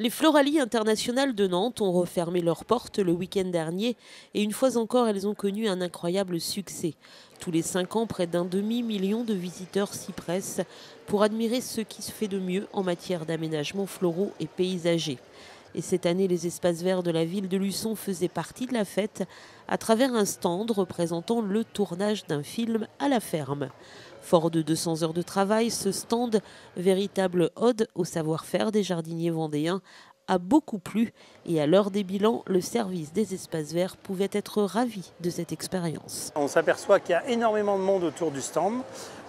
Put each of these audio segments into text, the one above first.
Les Floralies internationales de Nantes ont refermé leurs portes le week-end dernier et une fois encore, elles ont connu un incroyable succès. Tous les 5 ans, près d'un demi-million de visiteurs s'y pressent pour admirer ce qui se fait de mieux en matière d'aménagements floraux et paysagers. Et cette année, les espaces verts de la ville de Luçon faisaient partie de la fête à travers un stand représentant le tournage d'un film à la ferme. Fort de 200 heures de travail, ce stand, véritable ode au savoir-faire des jardiniers vendéens, a beaucoup plu et à l'heure des bilans, le service des espaces verts pouvait être ravi de cette expérience. On s'aperçoit qu'il y a énormément de monde autour du stand,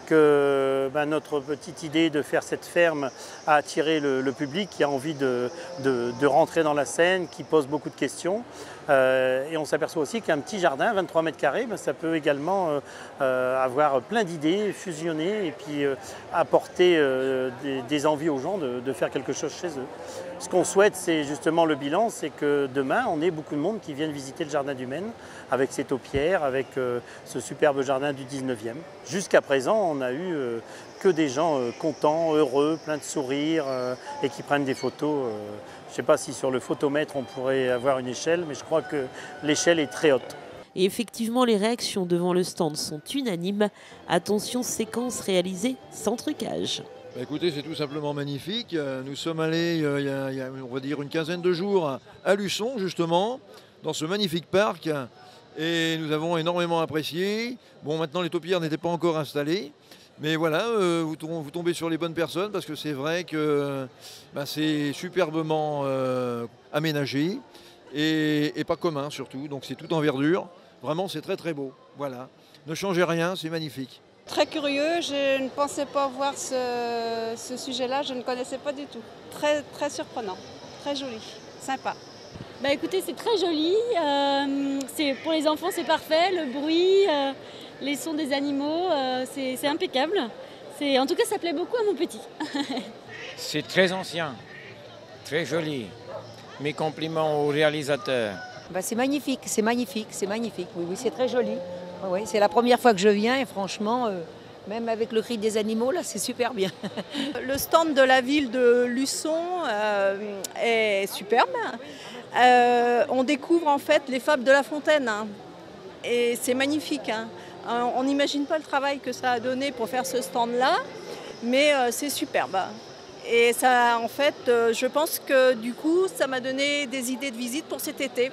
que notre petite idée de faire cette ferme a attiré le public qui a envie de rentrer dans la scène, qui pose beaucoup de questions. Et on s'aperçoit aussi qu'un petit jardin, 23 mètres carrés, ça peut également avoir plein d'idées, fusionner et puis apporter des envies aux gens de faire quelque chose chez eux. Ce qu'on souhaite, c'est justement le bilan, c'est que demain, on ait beaucoup de monde qui viennent visiter le jardin du Maine avec ses taupières, avec ce superbe jardin du 19e. Jusqu'à présent, on n'a eu que des gens contents, heureux, pleins de sourires et qui prennent des photos. Je ne sais pas si sur le photomètre on pourrait avoir une échelle, mais je crois que l'échelle est très haute. Et effectivement, les réactions devant le stand sont unanimes. Attention, séquence réalisée sans trucage. Écoutez, c'est tout simplement magnifique. Nous sommes allés il y a, on va dire, une quinzaine de jours à Luçon, justement, dans ce magnifique parc. Et nous avons énormément apprécié. Bon, maintenant, les taupières n'étaient pas encore installées. Mais voilà, vous tombez sur les bonnes personnes parce que c'est vrai que c'est superbement aménagé et pas commun surtout. Donc c'est tout en verdure. Vraiment, c'est très très beau. Voilà. Ne changez rien, c'est magnifique. Très curieux, je ne pensais pas voir ce sujet-là, je ne connaissais pas du tout. Très, très surprenant, très joli, sympa. Écoutez, c'est très joli, pour les enfants c'est parfait, le bruit, les sons des animaux, c'est impeccable. En tout cas, ça plaît beaucoup à mon petit. C'est très ancien, très joli. Mes compliments au réalisateur. C'est magnifique, c'est magnifique, c'est magnifique. Oui, c'est très joli. Oui, c'est la première fois que je viens et franchement, même avec le cri des animaux, là, c'est super bien. Le stand de la ville de Luçon est superbe. On découvre en fait les fables de La Fontaine. Et c'est magnifique. On n'imagine pas le travail que ça a donné pour faire ce stand-là, mais c'est superbe. Et ça, en fait, je pense que du coup, ça m'a donné des idées de visite pour cet été,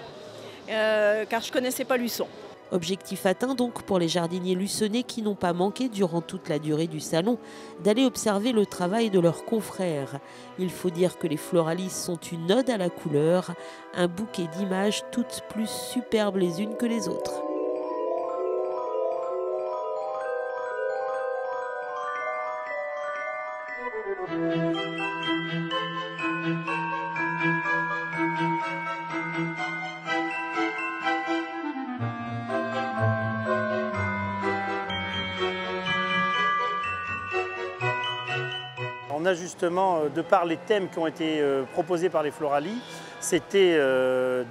car je ne connaissais pas Luçon. Objectif atteint donc pour les jardiniers luçonnais qui n'ont pas manqué durant toute la durée du salon d'aller observer le travail de leurs confrères. Il faut dire que les Floralies sont une ode à la couleur, un bouquet d'images toutes plus superbes les unes que les autres. On a justement, de par les thèmes qui ont été proposés par les Floralies, c'était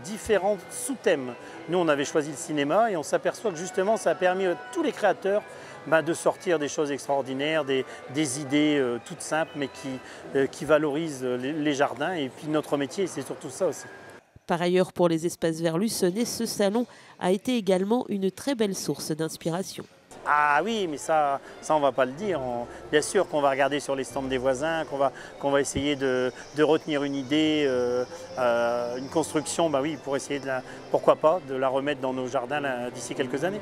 différents sous-thèmes. Nous, on avait choisi le cinéma et on s'aperçoit que justement, ça a permis à tous les créateurs de sortir des choses extraordinaires, des idées toutes simples, mais qui valorisent les jardins. Et puis notre métier, c'est surtout ça aussi. Par ailleurs, pour les espaces verts luçonnais, ce salon a été également une très belle source d'inspiration. Ah oui, mais ça on ne va pas le dire. Bien sûr qu'on va regarder sur les stands des voisins, qu'on va essayer de retenir une idée, une construction, oui, pour essayer pourquoi pas, de la remettre dans nos jardins d'ici quelques années.